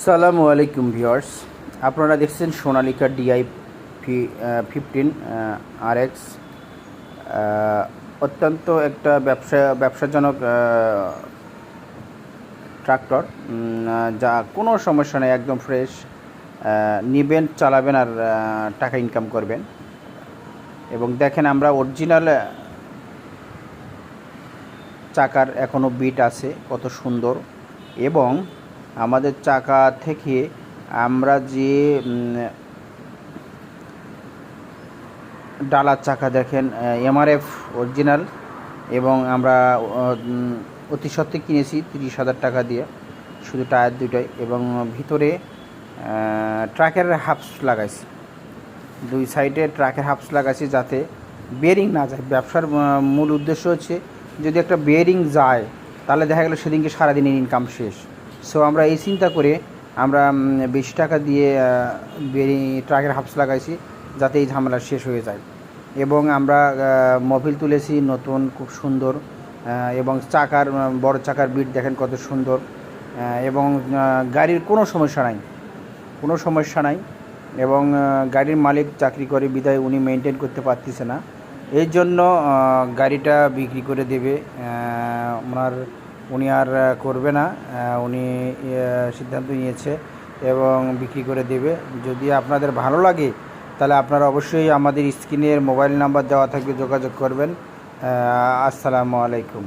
আসসালামু আলাইকুম ভিউয়ার্স, আপনারা দেখছেন সোনালিকা DI 15 RX। অত্যন্ত একটা ব্যবসাজনক ট্রাক্টর, যা কোনো সমস্যা নেই, একদম ফ্রেশ। নেবেন, চালাবেন আর টাকা ইনকাম করবেন। এবং দেখেন, আমরা অরিজিনাল চাকার এখনও বিট আছে, কত সুন্দর। এবং আমাদের চাকা থেকে আমরা যে ডালার চাকা দেখেন, MRF অরিজিনাল। এবং আমরা অতি সত্ত্বে কিনেছি 30,000 টাকা দিয়ে, শুধু টায়ার দুটোই। এবং ভিতরে ট্রাকের হাফস লাগাইছি, দুই সাইডে ট্রাকের হাফস লাগাইছি যাতে বেয়ারিং না যায়। ব্যবসার মূল উদ্দেশ্য হচ্ছে, যদি একটা বেয়ারিং যায় তাহলে দেখা গেল সেদিনকে সারাদিনের ইনকাম শেষ। সো আমরা এই চিন্তা করে আমরা 20 টাকা দিয়ে বেয়ারিং ট্রাকের হাফস লাগাইছি যাতে এই ঝামেলা শেষ হয়ে যায়। এবং আমরা মবিল তুলেছি নতুন, খুব সুন্দর। এবং চাকার বড় চাকার বিট দেখেন কত সুন্দর। এবং গাড়ির কোনো সমস্যা নাই। এবং গাড়ির মালিক চাকরি করে বিদায় উনি মেনটেন করতে পারতেছে না, এই জন্য গাড়িটা বিক্রি করে দেবে। উনি আর করবে না, উনি সিদ্ধান্ত নিয়েছে এবং বিক্রি করে দেবে। যদি আপনাদের ভালো লাগে তাহলে আপনারা অবশ্যই আমাদের স্ক্রিনের মোবাইল নাম্বার দেওয়া থাকবে, যোগাযোগ করবেন। আসসালামু আলাইকুম।